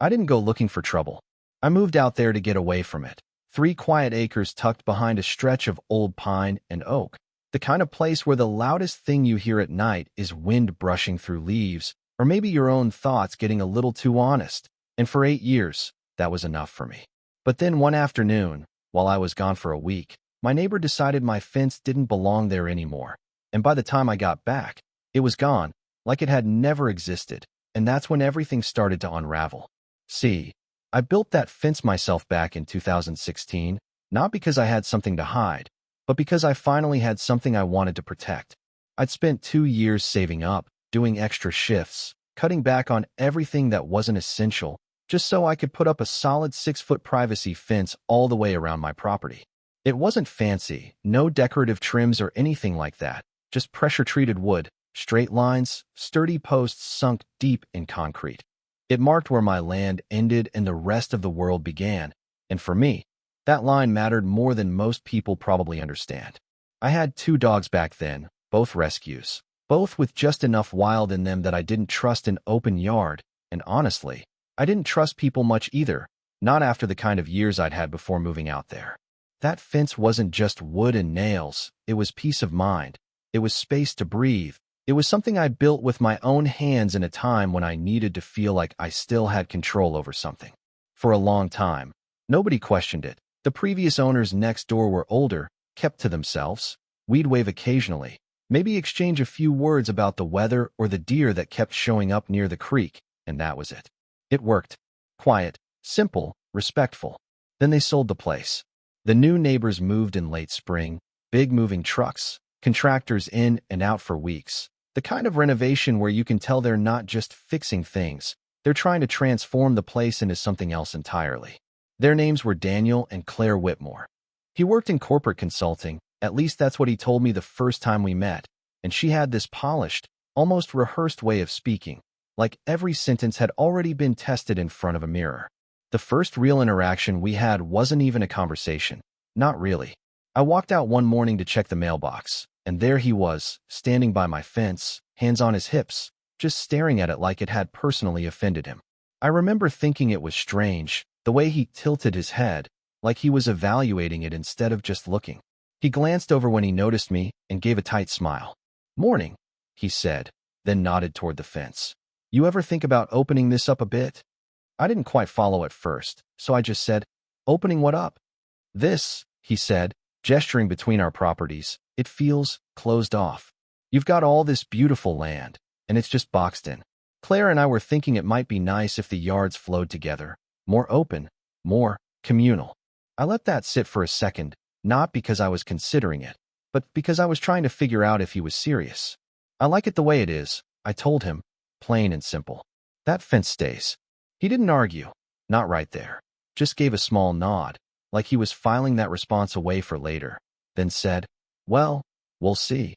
I didn't go looking for trouble. I moved out there to get away from it. 3 quiet acres tucked behind a stretch of old pine and oak. The kind of place where the loudest thing you hear at night is wind brushing through leaves, or maybe your own thoughts getting a little too honest. And for 8 years, that was enough for me. But then one afternoon, while I was gone for a week, my neighbor decided my fence didn't belong there anymore. And by the time I got back, it was gone, like it had never existed. And that's when everything started to unravel. See, I built that fence myself back in 2016, not because I had something to hide, but because I finally had something I wanted to protect. I'd spent 2 years saving up, doing extra shifts, cutting back on everything that wasn't essential, just so I could put up a solid 6-foot privacy fence all the way around my property. It wasn't fancy, no decorative trims or anything like that, just pressure-treated wood, straight lines, sturdy posts sunk deep in concrete. It marked where my land ended and the rest of the world began, and for me, that line mattered more than most people probably understand. I had 2 dogs back then, both rescues, both with just enough wild in them that I didn't trust an open yard, and honestly, I didn't trust people much either, not after the kind of years I'd had before moving out there. That fence wasn't just wood and nails, it was peace of mind. It was space to breathe. It was something I built with my own hands in a time when I needed to feel like I still had control over something. For a long time, nobody questioned it. The previous owners next door were older, kept to themselves. We'd wave occasionally, maybe exchange a few words about the weather or the deer that kept showing up near the creek, and that was it. It worked. Quiet, simple, respectful. Then they sold the place. The new neighbors moved in late spring, big moving trucks, contractors in and out for weeks. The kind of renovation where you can tell they're not just fixing things, they're trying to transform the place into something else entirely. Their names were Daniel and Claire Whitmore. He worked in corporate consulting, at least that's what he told me the first time we met, and she had this polished, almost rehearsed way of speaking, like every sentence had already been tested in front of a mirror. The first real interaction we had wasn't even a conversation. Not really. I walked out one morning to check the mailbox, and there he was, standing by my fence, hands on his hips, just staring at it like it had personally offended him. I remember thinking it was strange, the way he tilted his head, like he was evaluating it instead of just looking. He glanced over when he noticed me and gave a tight smile. "Morning," he said, then nodded toward the fence. "You ever think about opening this up a bit?" I didn't quite follow at first, so I just said, "Opening what up?" "This," he said, gesturing between our properties. "It feels closed off. You've got all this beautiful land, and it's just boxed in. Claire and I were thinking it might be nice if the yards flowed together, more open, more communal." I let that sit for a second, not because I was considering it, but because I was trying to figure out if he was serious. "I like it the way it is," I told him, plain and simple. "That fence stays." He didn't argue, not right there, just gave a small nod, like he was filing that response away for later, then said, "Well, we'll see."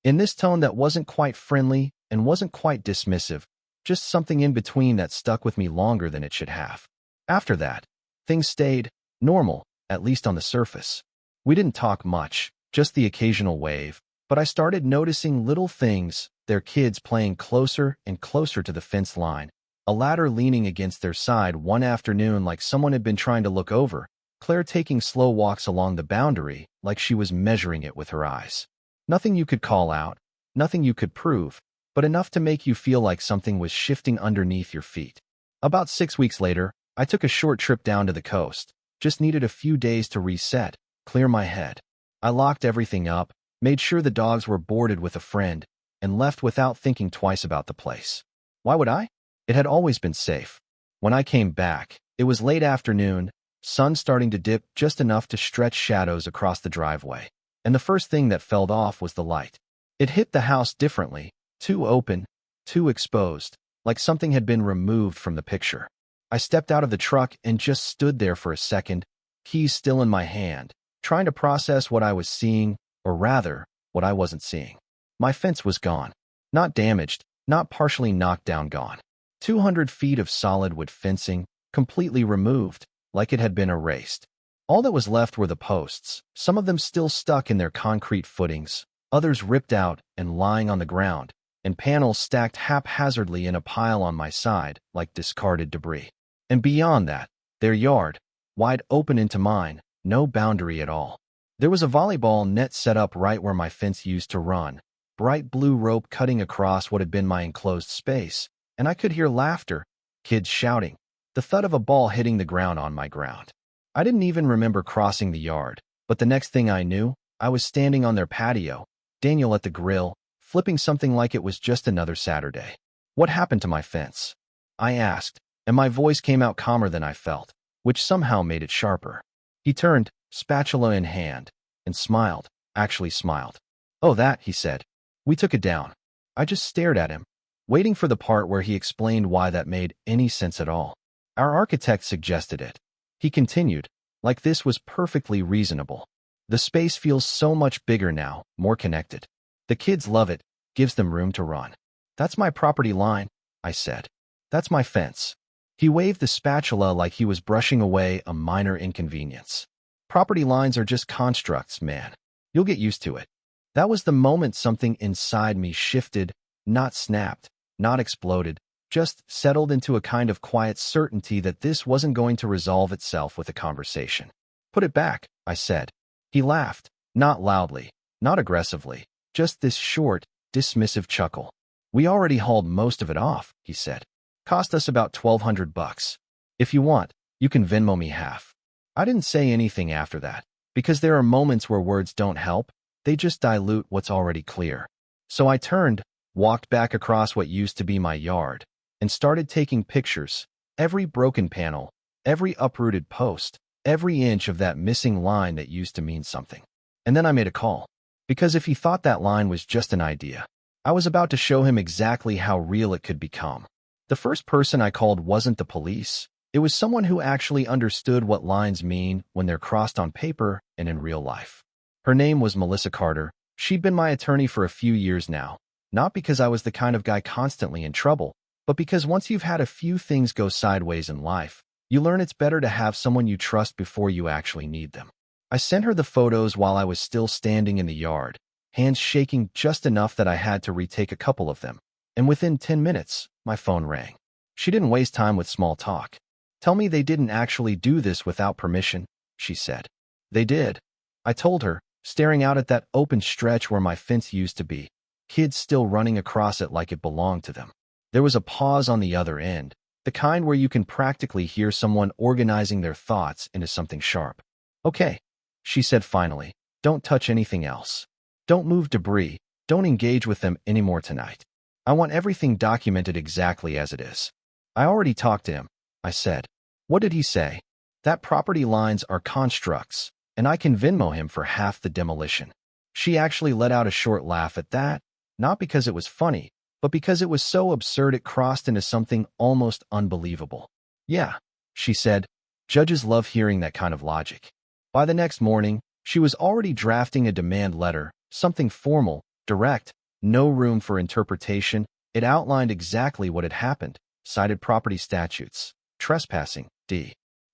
In this tone that wasn't quite friendly and wasn't quite dismissive, just something in between that stuck with me longer than it should have. After that, things stayed normal, at least on the surface. We didn't talk much, just the occasional wave, but I started noticing little things, their kids playing closer and closer to the fence line, a ladder leaning against their side one afternoon like someone had been trying to look over, Claire taking slow walks along the boundary like she was measuring it with her eyes. Nothing you could call out, nothing you could prove, but enough to make you feel like something was shifting underneath your feet. About 6 weeks later, I took a short trip down to the coast. Just needed a few days to reset, clear my head. I locked everything up, made sure the dogs were boarded with a friend, and left without thinking twice about the place. Why would I? It had always been safe. When I came back, it was late afternoon, sun starting to dip just enough to stretch shadows across the driveway, and the first thing that fell off was the light. It hit the house differently, too open, too exposed, like something had been removed from the picture. I stepped out of the truck and just stood there for a second, keys still in my hand, trying to process what I was seeing, or rather, what I wasn't seeing. My fence was gone. Not damaged, not partially knocked down, gone. 200 feet of solid wood fencing, completely removed, like it had been erased. All that was left were the posts, some of them still stuck in their concrete footings, others ripped out and lying on the ground, and panels stacked haphazardly in a pile on my side, like discarded debris. And beyond that, their yard, wide open into mine, no boundary at all. There was a volleyball net set up right where my fence used to run, bright blue rope cutting across what had been my enclosed space, and I could hear laughter, kids shouting, the thud of a ball hitting the ground on my ground. I didn't even remember crossing the yard, but the next thing I knew, I was standing on their patio, Daniel at the grill, flipping something like it was just another Saturday. What happened to my fence? I asked, and my voice came out calmer than I felt, which somehow made it sharper. He turned, spatula in hand, and smiled, actually smiled. Oh, that, he said. We took it down. I just stared at him, waiting for the part where he explained why that made any sense at all. Our architect suggested it. He continued, like this was perfectly reasonable. The space feels so much bigger now, more connected. The kids love it, gives them room to run. That's my property line, I said. That's my fence. He waved the spatula like he was brushing away a minor inconvenience. Property lines are just constructs, man. You'll get used to it. That was the moment something inside me shifted, not snapped, not exploded, just settled into a kind of quiet certainty that this wasn't going to resolve itself with a conversation. Put it back, I said. He laughed, not loudly, not aggressively, just this short, dismissive chuckle. We already hauled most of it off, he said. Cost us about $1,200. If you want, you can Venmo me half. I didn't say anything after that, because there are moments where words don't help, they just dilute what's already clear. So I turned, walked back across what used to be my yard, and started taking pictures, every broken panel, every uprooted post, every inch of that missing line that used to mean something. And then I made a call, because if he thought that line was just an idea, I was about to show him exactly how real it could become. The first person I called wasn't the police. It was someone who actually understood what lines mean when they're crossed on paper and in real life. Her name was Melissa Carter. She'd been my attorney for a few years now, not because I was the kind of guy constantly in trouble, but because once you've had a few things go sideways in life, you learn it's better to have someone you trust before you actually need them. I sent her the photos while I was still standing in the yard, hands shaking just enough that I had to retake a couple of them, and within 10 minutes, my phone rang. She didn't waste time with small talk. Tell me they didn't actually do this without permission, she said. They did. I told her, staring out at that open stretch where my fence used to be, kids still running across it like it belonged to them. There was a pause on the other end, the kind where you can practically hear someone organizing their thoughts into something sharp. Okay, she said finally, don't touch anything else. Don't move debris, don't engage with them anymore tonight. I want everything documented exactly as it is. I already talked to him, I said. What did he say? That property lines are constructs, and I can Venmo him for half the demolition. She actually let out a short laugh at that, not because it was funny, but because it was so absurd it crossed into something almost unbelievable. Yeah, she said, judges love hearing that kind of logic. By the next morning, she was already drafting a demand letter, something formal, direct, no room for interpretation. It outlined exactly what had happened, cited property statutes, trespassing,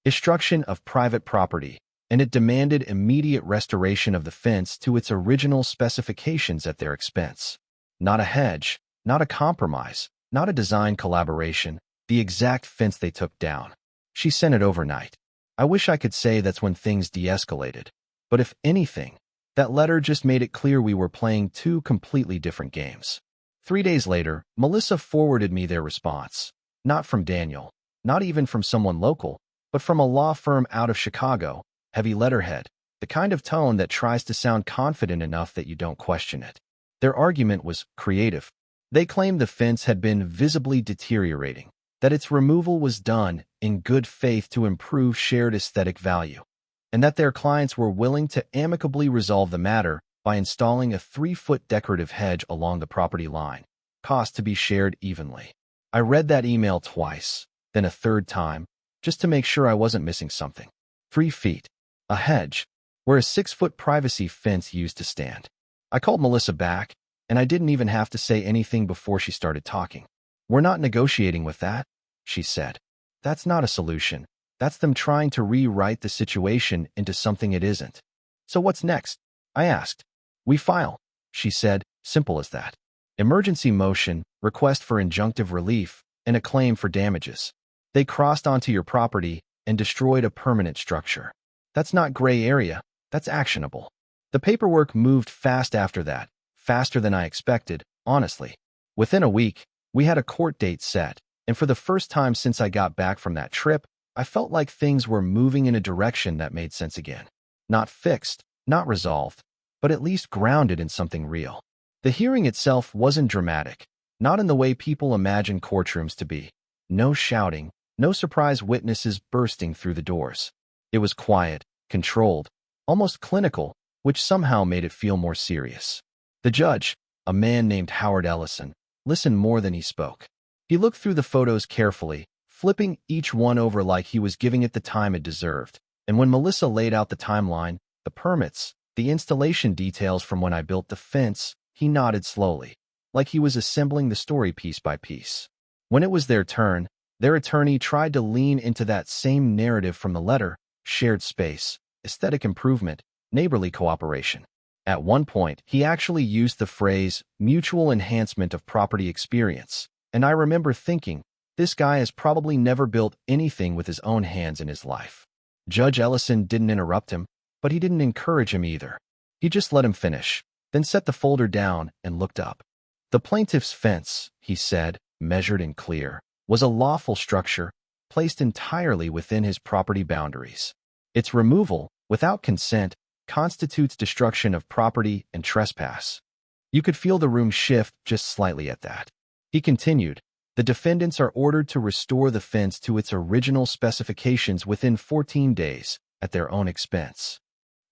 destruction of private property, and it demanded immediate restoration of the fence to its original specifications at their expense. Not a hedge, not a compromise, not a design collaboration, the exact fence they took down. She sent it overnight. I wish I could say that's when things de-escalated. But if anything, that letter just made it clear we were playing two completely different games. 3 days later, Melissa forwarded me their response. Not from Daniel, not even from someone local, but from a law firm out of Chicago, heavy letterhead, the kind of tone that tries to sound confident enough that you don't question it. Their argument was creative. They claimed the fence had been visibly deteriorating, that its removal was done in good faith to improve shared aesthetic value, and that their clients were willing to amicably resolve the matter by installing a 3-foot decorative hedge along the property line, cost to be shared evenly. I read that email twice, then a third time, just to make sure I wasn't missing something. 3 feet. A hedge, where a 6-foot privacy fence used to stand. I called Melissa back, and I didn't even have to say anything before she started talking. We're not negotiating with that, she said. That's not a solution. That's them trying to rewrite the situation into something it isn't. So what's next? I asked. We file, she said, simple as that. Emergency motion, request for injunctive relief, and a claim for damages. They crossed onto your property and destroyed a permanent structure. That's not gray area, that's actionable. The paperwork moved fast after that, faster than I expected, honestly. Within a week, we had a court date set, and for the first time since I got back from that trip, I felt like things were moving in a direction that made sense again. Not fixed, not resolved, but at least grounded in something real. The hearing itself wasn't dramatic, not in the way people imagine courtrooms to be. No shouting, no surprise witnesses bursting through the doors. It was quiet, controlled, almost clinical, which somehow made it feel more serious. The judge, a man named Howard Ellison, listened more than he spoke. He looked through the photos carefully, flipping each one over like he was giving it the time it deserved. And when Melissa laid out the timeline, the permits, the installation details from when I built the fence, he nodded slowly, like he was assembling the story piece by piece. When it was their turn, their attorney tried to lean into that same narrative from the letter: shared space, aesthetic improvement, neighborly cooperation. At one point, he actually used the phrase mutual enhancement of property experience, and I remember thinking, this guy has probably never built anything with his own hands in his life. Judge Ellison didn't interrupt him, but he didn't encourage him either. He just let him finish, then set the folder down and looked up. The plaintiff's fence, he said, measured and clear, was a lawful structure placed entirely within his property boundaries. Its removal, without consent, constitutes destruction of property and trespass. You could feel the room shift just slightly at that. He continued, the defendants are ordered to restore the fence to its original specifications within 14 days, at their own expense.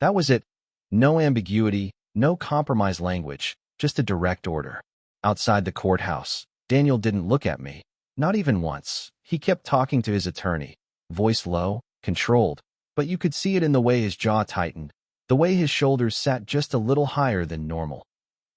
That was it. No ambiguity, no compromise language, just a direct order. Outside the courthouse, Daniel didn't look at me, not even once. He kept talking to his attorney, voice low, controlled, but you could see it in the way his jaw tightened, the way his shoulders sat just a little higher than normal.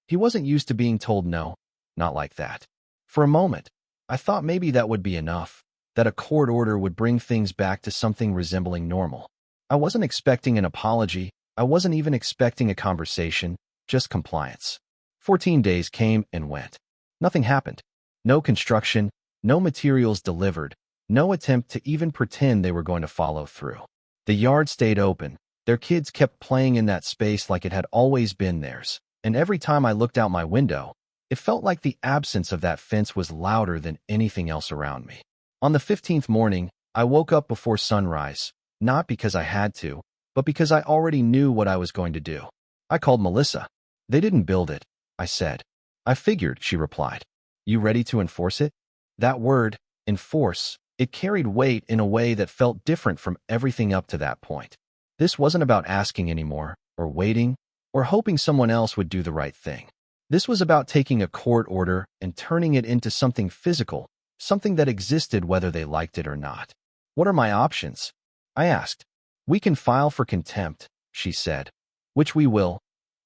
He wasn't used to being told no, not like that. For a moment, I thought maybe that would be enough, that a court order would bring things back to something resembling normal. I wasn't expecting an apology, I wasn't even expecting a conversation, just compliance. 14 days came and went. Nothing happened. No construction, no materials delivered, no attempt to even pretend they were going to follow through. The yard stayed open. Their kids kept playing in that space like it had always been theirs, and every time I looked out my window, it felt like the absence of that fence was louder than anything else around me. On the 15th morning, I woke up before sunrise, not because I had to, but because I already knew what I was going to do. I called Melissa. They didn't build it, I said. I figured, she replied. You ready to enforce it? That word, enforce, it carried weight in a way that felt different from everything up to that point. This wasn't about asking anymore, or waiting, or hoping someone else would do the right thing. This was about taking a court order and turning it into something physical, something that existed whether they liked it or not. What are my options? I asked. We can file for contempt, she said, which we will,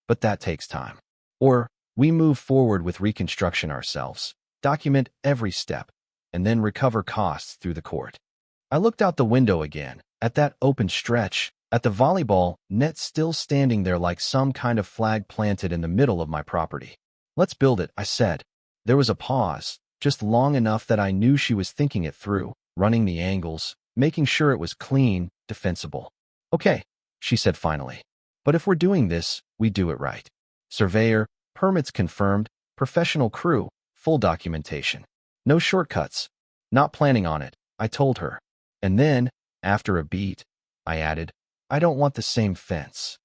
but that takes time. Or, we move forward with reconstruction ourselves, document every step, and then recover costs through the court. I looked out the window again, at that open stretch, at the volleyball net still standing there like some kind of flag planted in the middle of my property. Let's build it, I said. There was a pause, just long enough that I knew she was thinking it through, running the angles, making sure it was clean, defensible. Okay, she said finally. But if we're doing this, we do it right. Surveyor, permits confirmed, professional crew, full documentation. No shortcuts. Not planning on it, I told her. And then, after a beat, I added, I don't want the same fence.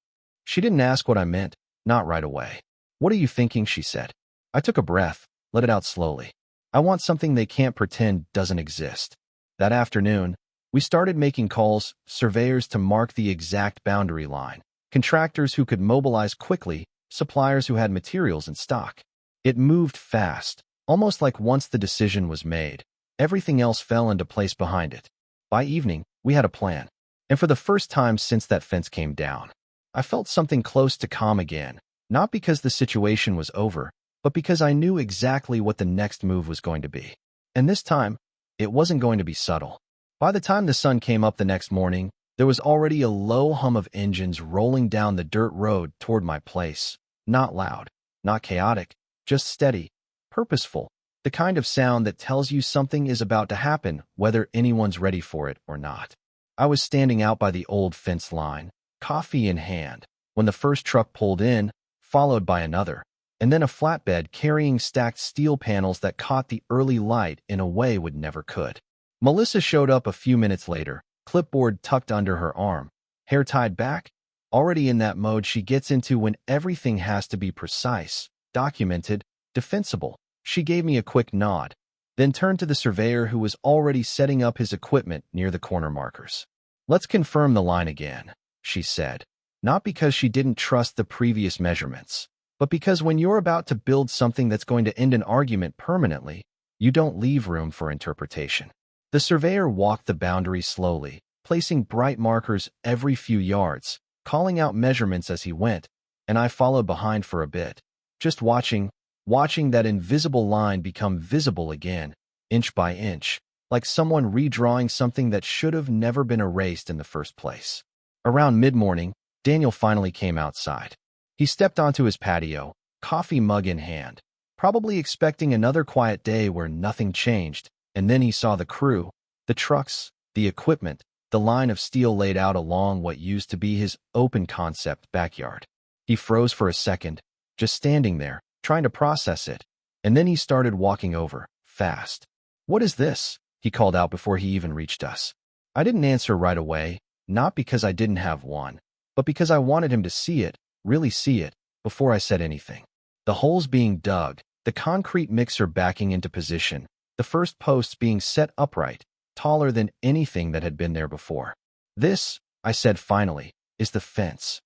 She didn't ask what I meant, not right away. What are you thinking, she said. I took a breath, let it out slowly. I want something they can't pretend doesn't exist. That afternoon, we started making calls, surveyors to mark the exact boundary line, contractors who could mobilize quickly, suppliers who had materials in stock. It moved fast, almost like once the decision was made, everything else fell into place behind it. By evening, we had a plan. And for the first time since that fence came down, I felt something close to calm again, not because the situation was over, but because I knew exactly what the next move was going to be. And this time, it wasn't going to be subtle. By the time the sun came up the next morning, there was already a low hum of engines rolling down the dirt road toward my place. Not loud, not chaotic, just steady, purposeful, The kind of sound that tells you something is about to happen, whether anyone's ready for it or not. I was standing out by the old fence line, coffee in hand, when the first truck pulled in, followed by another, and then a flatbed carrying stacked steel panels that caught the early light in a way would never could. Melissa showed up a few minutes later, clipboard tucked under her arm, hair tied back, already in that mode she gets into when everything has to be precise, documented, defensible. She gave me a quick nod, then turned to the surveyor who was already setting up his equipment near the corner markers. "Let's confirm the line again," she said, not because she didn't trust the previous measurements, but because when you're about to build something that's going to end an argument permanently, you don't leave room for interpretation. The surveyor walked the boundary slowly, placing bright markers every few yards, calling out measurements as he went, and I followed behind for a bit, just watching that invisible line become visible again, inch by inch, like someone redrawing something that should have never been erased in the first place. Around mid-morning, Daniel finally came outside. He stepped onto his patio, coffee mug in hand, probably expecting another quiet day where nothing changed, and then he saw the crew, the trucks, the equipment, the line of steel laid out along what used to be his open-concept backyard. He froze for a second, just standing there, trying to process it, and then he started walking over, fast. "What is this?" he called out before he even reached us. I didn't answer right away, not because I didn't have one, but because I wanted him to see it, really see it, before I said anything. The holes being dug, the concrete mixer backing into position, the first posts being set upright, taller than anything that had been there before. "This," I said finally, "is the fence."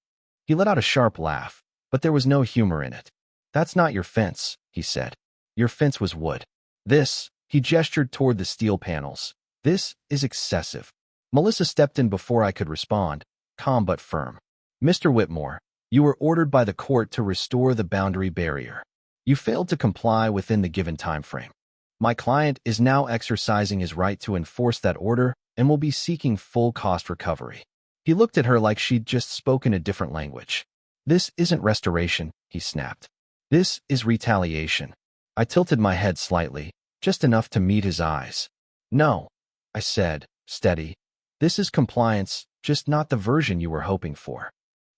He let out a sharp laugh, but there was no humor in it. "That's not your fence," he said. "Your fence was wood. This," he gestured toward the steel panels, "this is excessive." Melissa stepped in before I could respond, calm but firm. "Mr. Whitmore, you were ordered by the court to restore the boundary barrier. You failed to comply within the given time frame. My client is now exercising his right to enforce that order and will be seeking full cost recovery." He looked at her like she'd just spoken a different language. "This isn't restoration," he snapped. "This is retaliation." I tilted my head slightly, just enough to meet his eyes. "No," I said, steady. "This is compliance, just not the version you were hoping for."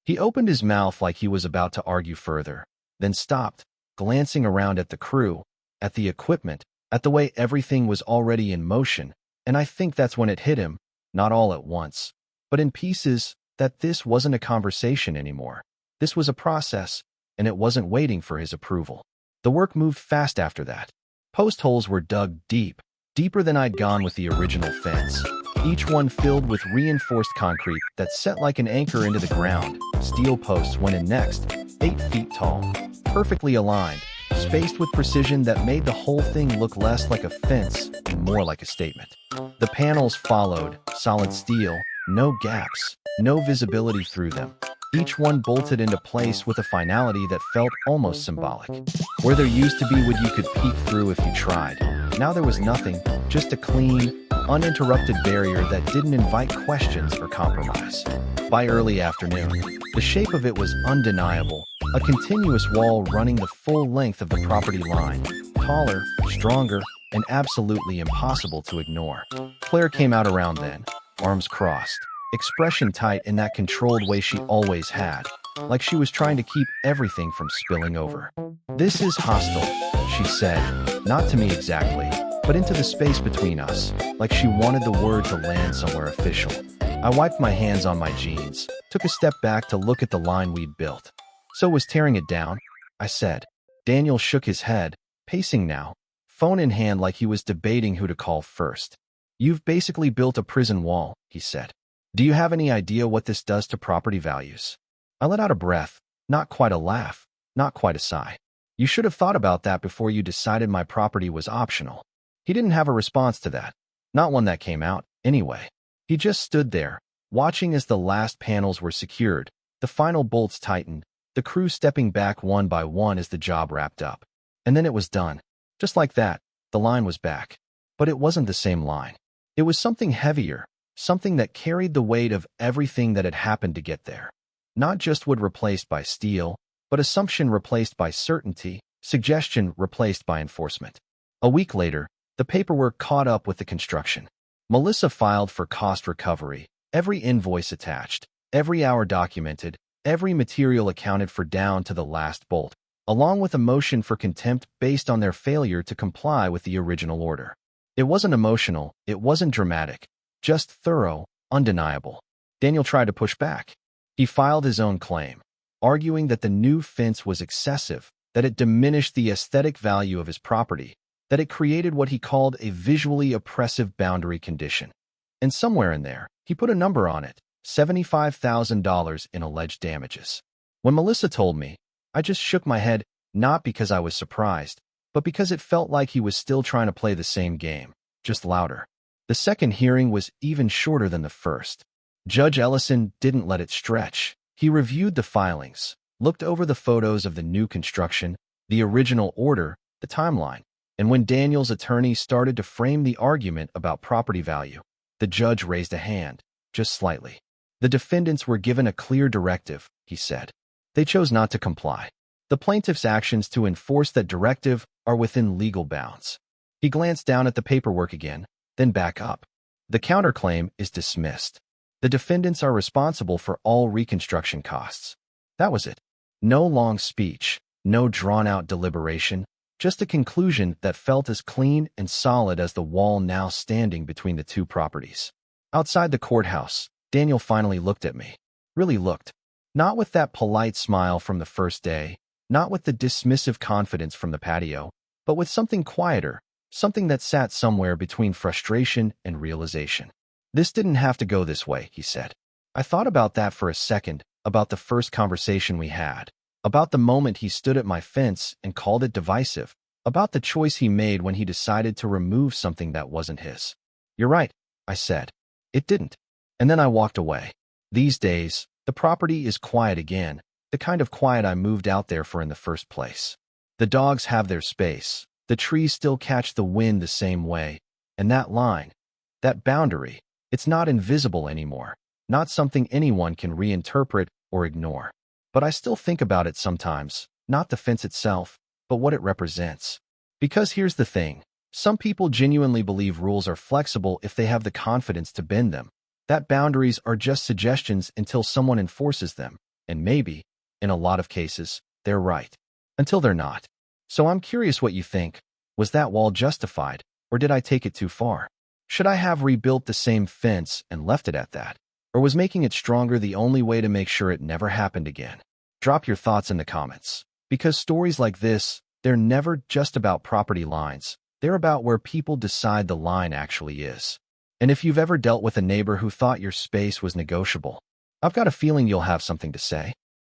He opened his mouth like he was about to argue further, then stopped, glancing around at the crew, at the equipment, at the way everything was already in motion, and I think that's when it hit him, not all at once, but in pieces, that this wasn't a conversation anymore. This was a process, and it wasn't waiting for his approval. The work moved fast after that. Post holes were dug deep, deeper than I'd gone with the original fence, each one filled with reinforced concrete that set like an anchor into the ground. Steel posts went in next, 8 feet tall, perfectly aligned, spaced with precision that made the whole thing look less like a fence and more like a statement. The panels followed, solid steel, no gaps, no visibility through them. Each one bolted into place with a finality that felt almost symbolic. Where there used to be wood you could peek through if you tried, now there was nothing, just a clean, uninterrupted barrier that didn't invite questions or compromise. By early afternoon, the shape of it was undeniable, a continuous wall running the full length of the property line, taller, stronger, and absolutely impossible to ignore. Claire came out around then, arms crossed, expression tight in that controlled way she always had, like she was trying to keep everything from spilling over. "This is hostile," she said, not to me exactly, but into the space between us, like she wanted the word to land somewhere official. I wiped my hands on my jeans, took a step back to look at the line we'd built. "So was tearing it down?" I said. Daniel shook his head, pacing now, phone in hand like he was debating who to call first. "You've basically built a prison wall," he said. "Do you have any idea what this does to property values?" I let out a breath, not quite a laugh, not quite a sigh. "You should have thought about that before you decided my property was optional." He didn't have a response to that, not one that came out, anyway. He just stood there, watching as the last panels were secured, the final bolts tightened, the crew stepping back one by one as the job wrapped up. And then it was done. Just like that, the line was back. But it wasn't the same line. It was something heavier, something that carried the weight of everything that had happened to get there. Not just wood replaced by steel, but assumption replaced by certainty, suggestion replaced by enforcement. A week later, the paperwork caught up with the construction. Melissa filed for cost recovery, every invoice attached, every hour documented, every material accounted for down to the last bolt, along with a motion for contempt based on their failure to comply with the original order. It wasn't emotional, it wasn't dramatic, just thorough, undeniable. Daniel tried to push back. He filed his own claim, arguing that the new fence was excessive, that it diminished the aesthetic value of his property, that it created what he called a visually oppressive boundary condition. And somewhere in there, he put a number on it, $75,000 in alleged damages. When Melissa told me, I just shook my head, not because I was surprised, but because it felt like he was still trying to play the same game, just louder. The second hearing was even shorter than the first. Judge Ellison didn't let it stretch. He reviewed the filings, looked over the photos of the new construction, the original order, the timeline, and when Daniel's attorney started to frame the argument about property value, the judge raised a hand, just slightly. The defendants were given a clear directive, he said. They chose not to comply. The plaintiff's actions to enforce that directive are within legal bounds. He glanced down at the paperwork again, then back up. The counterclaim is dismissed. The defendants are responsible for all reconstruction costs. That was it. No long speech, no drawn-out deliberation, just a conclusion that felt as clean and solid as the wall now standing between the two properties. Outside the courthouse, Daniel finally looked at me. Really looked. Not with that polite smile from the first day, not with the dismissive confidence from the patio, but with something quieter, something that sat somewhere between frustration and realization. This didn't have to go this way, he said. I thought about that for a second, about the first conversation we had, about the moment he stood at my fence and called it divisive, about the choice he made when he decided to remove something that wasn't his. You're right, I said. It didn't. And then I walked away. These days, the property is quiet again, the kind of quiet I moved out there for in the first place. The dogs have their space, the trees still catch the wind the same way, and that line, that boundary, it's not invisible anymore, not something anyone can reinterpret or ignore. But I still think about it sometimes, not the fence itself, but what it represents. Because here's the thing, some people genuinely believe rules are flexible if they have the confidence to bend them, that boundaries are just suggestions until someone enforces them, and maybe, in a lot of cases, they're right. Until they're not. So I'm curious what you think. Was that wall justified, or did I take it too far? Should I have rebuilt the same fence and left it at that? Or was making it stronger the only way to make sure it never happened again? Drop your thoughts in the comments. Because stories like this, they're never just about property lines. They're about where people decide the line actually is. And if you've ever dealt with a neighbor who thought your space was negotiable, I've got a feeling you'll have something to say.